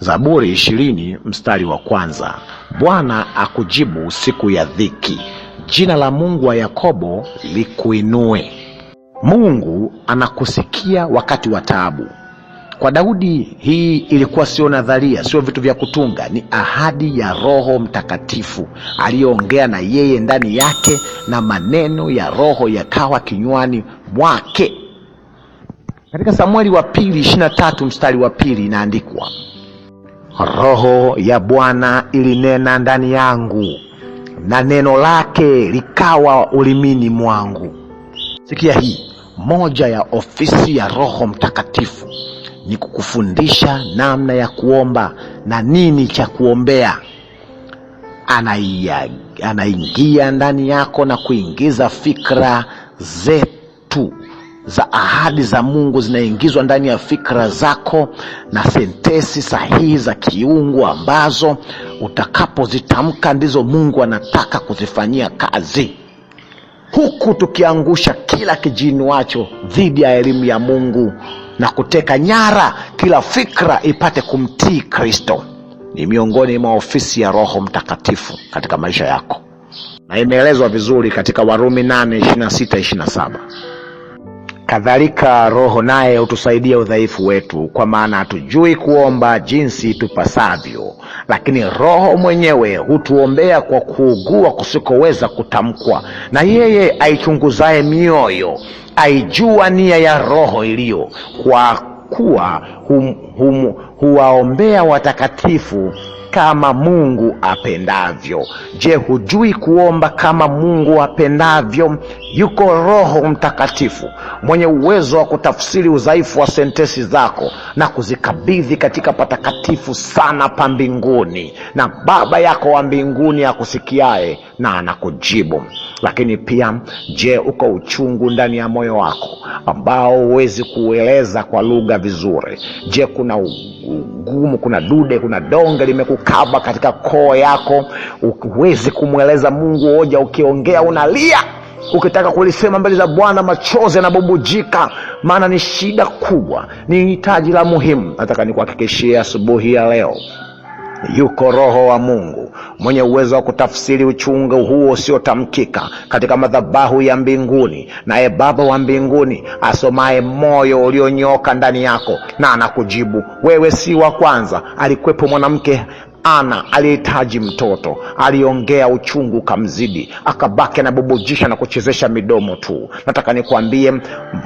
Zaburi 20 mstari wa kwanza. Bwana akujibu siku ya dhiki, jina la Mungu wa Yakobo likuinue. Mungu anakusikia wakati wa taabu. Kwa Daudi hii ilikuwa sio nadharia, sio vitu vya kutunga, ni ahadi ya Roho Mtakatifu aliyoongea na yeye ndani yake, na maneno ya Roho yakawa kinywani mwake. Katika Samueli wa pili 23 mstari wa 2 inaandikwa, Roho ya Bwana ilinena ndani yangu, na neno lake likawa ulimini mwangu. Sikia hii, moja ya ofisi ya Roho Mtakatifu ni kukufundisha namna ya kuomba na nini cha kuombea. Anaingia ndani yako na kuingiza fikra zetu za ahadi za Mungu, zinaingizwa ndani ya fikra zako, na sentensi sahihi za kiungu ambazo utakapozitamka ndizo Mungu anataka kuzifanyia kazi, huku tukiangusha kila kijinuacho dhidi ya elimu ya Mungu na kuteka nyara kila fikra ipate kumtii Kristo. Ni miongoni mwa ofisi ya Roho Mtakatifu katika maisha yako, na imeelezwa vizuri katika Warumi 8:26-27. Kadhalika Roho naye hutusaidia udhaifu wetu, kwa maana hatujui kuomba jinsi tupasavyo, lakini Roho mwenyewe hutuombea kwa kuugua kusikoweza kutamkwa. Na yeye aichunguzaye mioyo aijua nia ya Roho iliyo, kwa kuwa huwaombea watakatifu kama Mungu apendavyo. Je, hujui kuomba kama Mungu apendavyo? Yuko Roho Mtakatifu mwenye uwezo wa kutafsiri udhaifu wa sentensi zako na kuzikabidhi katika patakatifu sana pa mbinguni, na Baba yako wa mbinguni akusikiaye na anakujibu. Lakini pia, je, uko uchungu ndani ya moyo wako ambao huwezi kueleza kwa lugha vizuri? Je, kuna ugumu, kuna dude, kuna donge limekukaba katika koo yako, huwezi kumweleza Mungu hoja, ukiongea unalia, ukitaka kulisema mbele za Bwana machozi yanabubujika, maana ni shida kubwa, ni hitaji la muhimu? Nataka nikuhakikishie asubuhi ya leo, yuko Roho wa Mungu mwenye uwezo wa kutafsiri uchungu huo usiotamkika katika madhabahu ya mbinguni, naye Baba wa mbinguni asomaye moyo ulionyoka ndani yako na anakujibu. Wewe si wa kwanza. Alikuwepo mwanamke Ana alihitaji mtoto, aliongea uchungu kamzidi, akabaki na bubujisha na kuchezesha midomo tu. Nataka nikwambie,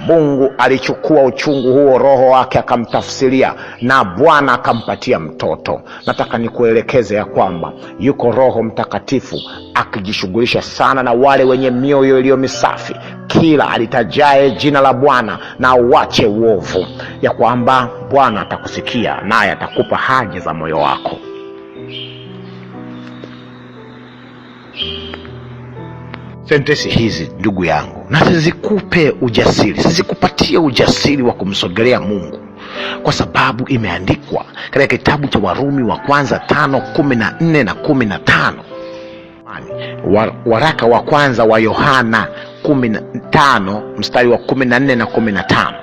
Mungu alichukua uchungu huo, Roho wake akamtafsiria, na Bwana akampatia mtoto. Nataka nikuelekeze ya kwamba yuko Roho Mtakatifu akijishughulisha sana na wale wenye mioyo iliyo misafi, kila alitajaye jina la Bwana na uache uovu, ya kwamba Bwana atakusikia naye atakupa haja za moyo wako. Sentensi hizi ndugu yangu, na zikupe ujasiri, zikupatie ujasiri wa kumsogelea Mungu, kwa sababu imeandikwa katika kitabu cha Warumi wa kwanza 5:14 na 15. Waraka wa kwanza wa Yohana 15 mstari wa 14 na 15.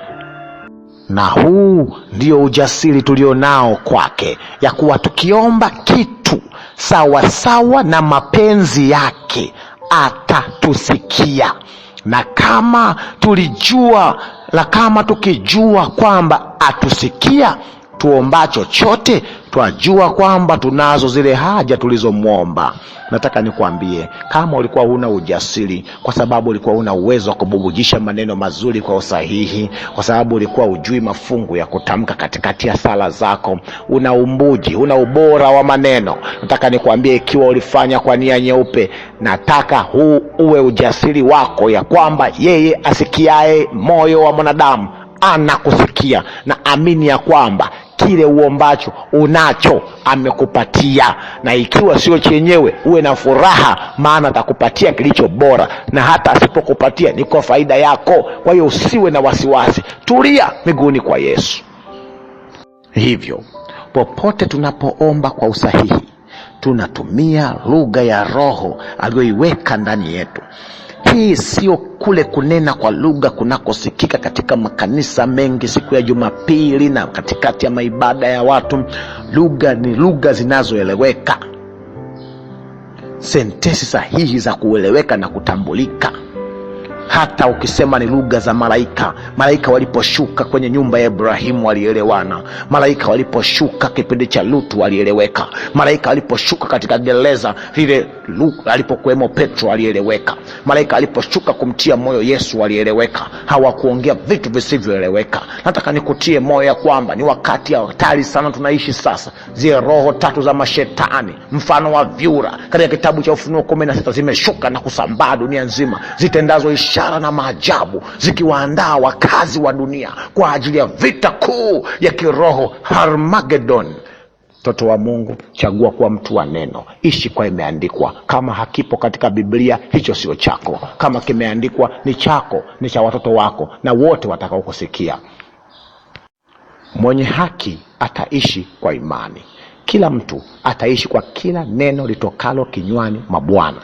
Na huu ndio ujasiri tulionao kwake, ya kuwa tukiomba kitu sawa sawa na mapenzi yake atatusikia. Na kama tukijua kwamba atusikia tuomba chochote, twajua kwamba tunazo zile haja tulizomwomba. Nataka nikwambie, kama ulikuwa huna ujasiri kwa sababu ulikuwa huna uwezo wa kububujisha maneno mazuri kwa usahihi, kwa sababu ulikuwa hujui mafungu ya kutamka katikati ya sala zako, una ubora wa maneno, nataka nikwambie, ikiwa ulifanya kwa nia nyeupe, nataka huu uwe ujasiri wako, ya kwamba yeye asikiaye moyo wa mwanadamu anakusikia, na amini ya kwamba kile uombacho unacho amekupatia. Na ikiwa sio chenyewe, uwe na furaha, maana atakupatia kilicho bora, na hata asipokupatia ni kwa faida yako. Kwa hiyo usiwe na wasiwasi, tulia miguuni kwa Yesu. Hivyo popote tunapoomba kwa usahihi, tunatumia lugha ya Roho aliyoiweka ndani yetu. hii sio kule kunena kwa lugha kunakosikika katika makanisa mengi siku ya Jumapili na katikati ya maibada ya watu. Lugha ni lugha zinazoeleweka, sentensi sahihi za kueleweka na kutambulika. Hata ukisema ni lugha za malaika, malaika waliposhuka kwenye nyumba ya Ibrahimu walielewana. Malaika waliposhuka kipindi cha Lutu walieleweka. Malaika waliposhuka katika gereza lile alipokuwemo Petro walieleweka. Malaika waliposhuka kumtia moyo Yesu walieleweka. Hawakuongea vitu visivyoeleweka. Nataka nikutie moyo ya kwamba ni wakati hatari sana tunaishi sasa. Zile roho tatu za mashetani mfano wa vyura katika kitabu cha Ufunuo 16 zimeshuka na kusambaa dunia nzima, zitendazo ishara na maajabu, zikiwaandaa wakazi wa dunia kwa ajili ya vita kuu ya kiroho, Armageddon. Mtoto wa Mungu, chagua kuwa mtu wa neno. Ishi kwa imeandikwa. Kama hakipo katika Biblia, hicho sio chako. Kama kimeandikwa, ni chako, ni cha watoto wako na wote watakao kusikia. Mwenye haki ataishi kwa imani. Kila mtu ataishi kwa kila neno litokalo kinywani mwa Bwana.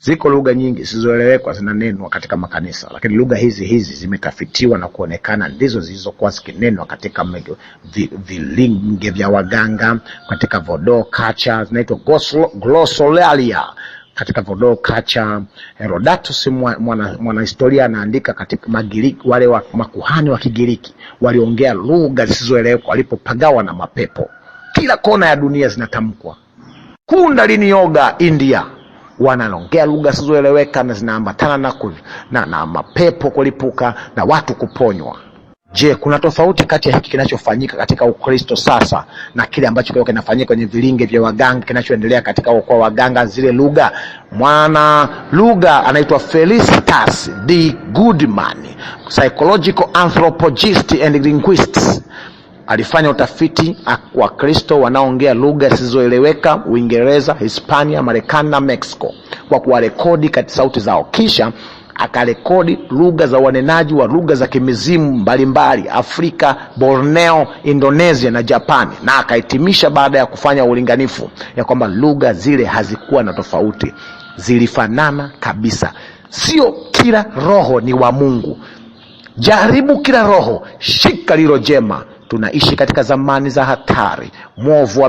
Ziko lugha nyingi zisizoeleweka zinanenwa katika makanisa, lakini lugha hizi zimetafitiwa na kuonekana ndizo zilizokuwa zikinenwa katika vilinge vya waganga, katika vodoo kacha zinaitwa glossolalia. Katika vodoo kacha, Herodotus mwanahistoria anaandika katika Magiriki, wale wa makuhani wa Kigiriki waliongea lugha zisizoeleweka walipopagawa na mapepo. Kila kona ya dunia zinatamkwa. Kundalini yoga India wanaongea lugha zisizoeleweka na zinaambatana na mapepo kulipuka na watu kuponywa. Je, kuna tofauti kati ya hiki kinachofanyika katika Ukristo sasa na kile ambacho kinafanyika kwenye vilinge vya waganga, kinachoendelea katika kwa waganga zile lugha? Mwana lugha anaitwa Felicitas D. Goodman, psychological anthropologist and linguist, alifanya utafiti wa Kristo wanaoongea lugha zisizoeleweka Uingereza, Hispania, Marekani na Mexico kwa kuwarekodi katika sauti zao. Kisha akarekodi lugha za wanenaji wa lugha za kimizimu mbalimbali Afrika, Borneo, Indonesia na Japani, na akahitimisha baada ya kufanya ulinganifu ya kwamba lugha zile hazikuwa na tofauti, zilifanana kabisa. Sio kila roho ni wa Mungu. Jaribu kila roho, shika lilo jema. Tunaishi katika zamani za hatari. Mwovu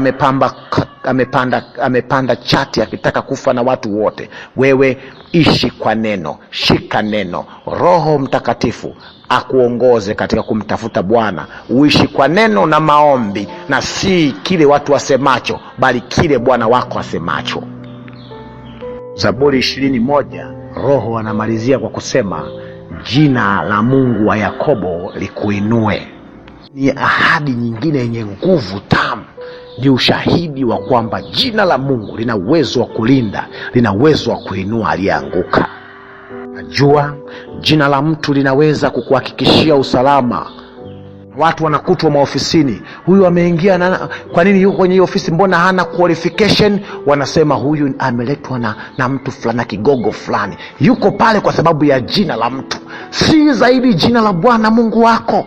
amepanda chati akitaka kufa na watu wote. Wewe ishi kwa neno, shika neno. Roho Mtakatifu akuongoze katika kumtafuta Bwana. Uishi kwa neno na maombi, na si kile watu wasemacho, bali kile Bwana wako asemacho. Zaburi 20:1, Roho anamalizia kwa kusema, jina la Mungu wa Yakobo likuinue. Ni ahadi nyingine yenye nguvu tamu. Ni ushahidi wa kwamba jina la Mungu lina uwezo wa kulinda, lina uwezo wa kuinua aliyeanguka. Najua jina la mtu linaweza kukuhakikishia usalama. Watu wanakutwa maofisini, huyu ameingia kwa nini yuko kwenye ofisi, mbona hana qualification? Wanasema huyu ameletwa na mtu fulani, kigogo fulani. Yuko pale kwa sababu ya jina la mtu, si zaidi jina la Bwana Mungu wako.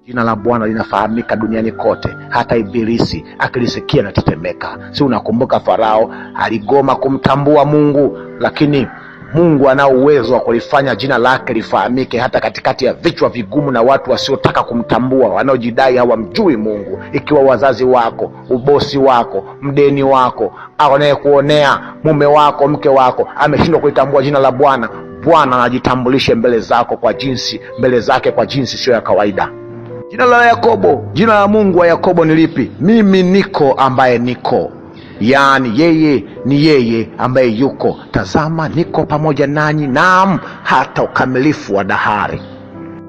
Jina la Bwana linafahamika duniani kote, hata Ibilisi akilisikia na tetemeka. Si unakumbuka Farao aligoma kumtambua Mungu, lakini Mungu ana uwezo wa kulifanya jina lake lifahamike hata katikati ya vichwa vigumu na watu wasiotaka kumtambua, wanaojidai hawamjui Mungu. Ikiwa wazazi wako, ubosi wako, mdeni wako, au anayekuonea, mume wako, mke wako ameshindwa kulitambua jina la Bwana, Bwana anajitambulishe mbele zake kwa jinsi sio ya kawaida. Jina la Yakobo, jina la Mungu wa Yakobo ni lipi? Mimi niko ambaye niko. Yaani yeye ni yeye ambaye yuko. Tazama niko pamoja nanyi, naam hata ukamilifu wa dahari.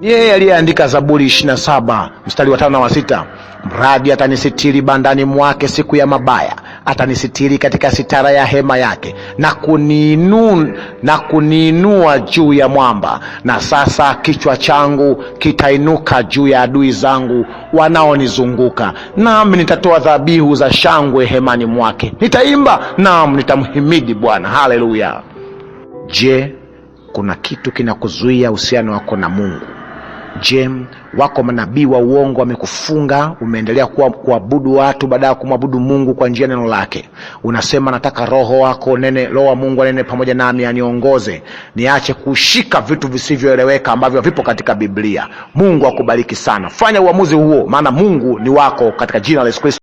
Ni yeye aliyeandika Zaburi 27 mstari wa 5 na 6. Mradi atanisitiri bandani mwake siku ya mabaya, atanisitiri katika sitara ya hema yake, na kuniinua juu ya mwamba. Na sasa kichwa changu kitainuka juu ya adui zangu wanaonizunguka, nami nitatoa dhabihu za shangwe hemani mwake. Nitaimba, naam nitamhimidi Bwana. Haleluya. Je, kuna kitu kinakuzuia uhusiano wako na Mungu? Je, wako manabii wa uongo wamekufunga, umeendelea kuabudu watu baada ya kumwabudu Mungu kwa njia neno lake? Unasema nataka roho wa Mungu anene pamoja nami, aniongoze, niache kushika vitu visivyoeleweka ambavyo vipo katika Biblia. Mungu akubariki sana. Fanya uamuzi huo, maana Mungu ni wako, katika jina la Yesu Kristo.